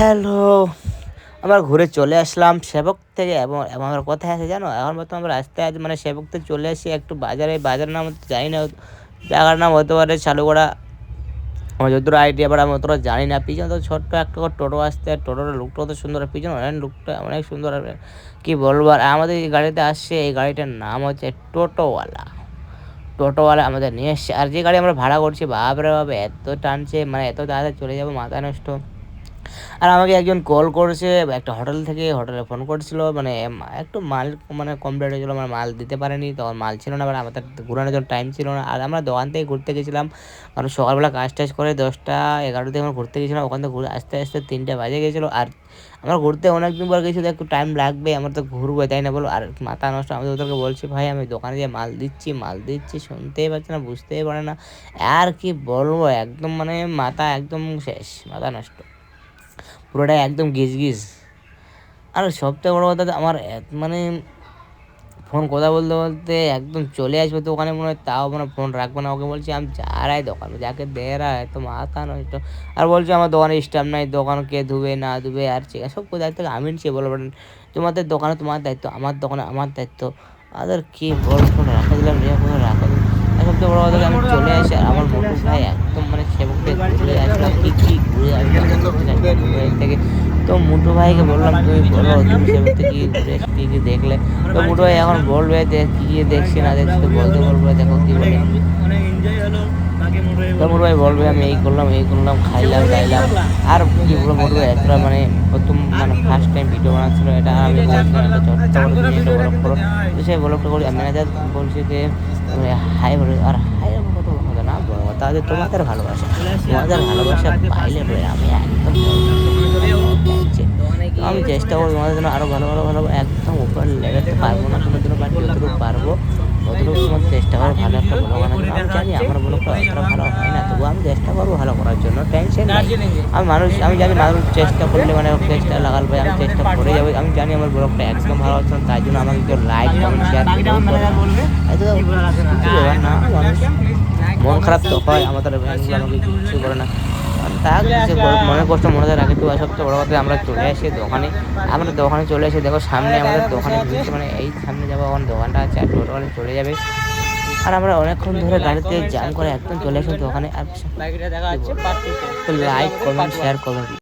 Hello, আমরা ঘুরে চলে আসলাম সেবক থেকে এবং আমার কথায় আছে জানো, এখন বর্তমানে আমরা রাস্তায় আছি মানে সেবক থেকে চলে আসি একটু বাজারে, বাজারের নাম জানি না, জায়গার নাম হতে পারে চালুগড়া। আমার যতটা আইডিয়া বাট আমি অতটা জানি না। পিছনে তো ছোট্ট একটা করে টোটো আসছে, টোটোর লুকটা কত সুন্দর, পিছনে অনেক লুকটা অনেক সুন্দর। আর কি বলবো, আর আমাদের এই গাড়িতে আসছে, এই গাড়িটার নাম হচ্ছে টোটোওয়ালা। টোটোওয়ালা আমাদের নিয়ে এসছে, আর যে গাড়ি আমরা ভাড়া করছি বাপরে বাপ এত টানছে, মানে এত তাড়াতাড়ি চলে যাবো মাথা নষ্ট। আর আমাকে একজন কল করেছে একটা হোটেল থেকে, হোটেলে ফোন করেছিল, মানে একটু মাল মানে কমপ্লিট হয়েছিলো, আমার মাল দিতে পারেনি, তখন মাল ছিল না, মানে আমাদের ঘোরানোর জন্য টাইম ছিল না। আর আমরা দোকান থেকে ঘুরতে গেছিলাম, কারণ সকালবেলা কাজ টাজ করে 10টা 11টা থেকে আমরা ঘুরতে গেছিলাম, ওখান থেকে ঘুরে আস্তে আস্তে 3টা বাজে গেছিলো। আর আমরা ঘুরতে অনেক দিন পর গেছি, তো একটু টাইম লাগবে, আমরা তো ঘুরবো তাই না বলো। আর মাথা নষ্ট, আমি ওদেরকে বলছি ভাই আমি দোকানে গিয়ে মাল দিচ্ছি, শুনতেই পাচ্ছে না, বুঝতেই পারে না। আর কি বলবো, একদম মানে মাথা একদম শেষ, মাথা নষ্ট পুরোটাই একদম গিজ। আর সবথেকে বড় কথা আমার মানে ফোন কথা বলতে বলতে একদম চলে আসবে তো ওখানে, মনে হয় তাও মানে ফোন রাখবো না। ওকে বলছি আমি যা রায় দোকানে যাকে দে রা তো মাথা নষ্ট। আর বলছে আমার দোকানে স্টাফ নাই, দোকান কে ধুবে না ধুবে, আর সব দায়িত্ব আমি নিচ্ছি। বলে বলেন তোমাদের দোকানে তোমার দায়িত্ব, আমার দোকানে আমার দায়িত্ব। আর কি বল, ফোন রাখা দিলাম, ফোন রাখা দিলাম। আর সবথেকে বড় কথা আমি চলে আসি, আর আমার মোটু ভাই একদম মানে সেবককে ঘুরে আসলাম, কি ঘুরে আসলাম থেকে। তো মুটু ভাইকে বললাম তুমি বলো তুমি সেবক থেকে ঘুরে কি কি দেখলে। তো মুটু ভাই এখন বলবে কি কি দেখছি না দেখছি, তো বলতে বলবে দেখো কি বলে। তো মুটু ভাই বলবে আমি এই করলাম খাইলাম দাইলাম। আর কি বলবো, মুটু ভাই এতটা মানে প্রথম মানে ফার্স্ট টাইম ভিডিও বানাচ্ছিল, এটা আমি বলছিলাম একটা ছোট্ট করে তুমি একটা ব্লগ করো। তো সেই ব্লগটা করি, ম্যানেজার বলছে যে হাই বলে, আর হাই কত কথা না বড় কথা যে তোমাদের ভালোবাসা, পাইলে বলে আমি একদম আমি চেষ্টা করবো তোমাদের জন্য আরো ভালো একদম উপর লেভেলতে পারবো না কোনোদিনও, বাট যতটুকু পারবো ততটুকু তোমার চেষ্টা করো ভালো একটা ব্লগ বানার জন্য। আমি জানি আমার ব্লগটা অতটা ভালো হয় না, তবু আমি চেষ্টা করবো ভালো করার জন্য, টেনশন নাই। আমি জানি মানুষ চেষ্টা করলে মানে চেষ্টা লাগালে আমি চেষ্টা করে যাবো। আমি জানি আমার ব্লগটা একদম ভালো হচ্ছে না, তাই জন্য আমাকে কেউ লাইক কমেন্ট শেয়ার না। মানুষ মন খারাপ তো হয়, আমাদের আমাকে কিছু করে না, তার মনে করছে মনে রাখে। তো সবচেয়ে বড় কথা আমরা চলে আসি দোকানে, আমরা দোকানে চলে এসে দেখো সামনে আমাদের দোকানে ঢুকছে, মানে এই সামনে যাবো এখন দোকানটা আছে, আর টোটোওয়ালা চলে যাবে। আর আমরা অনেকক্ষণ ধরে গাড়িতে জাম করে একদম চলে আসি দোকানে। আর লাইক কমেন্ট শেয়ার করবেন।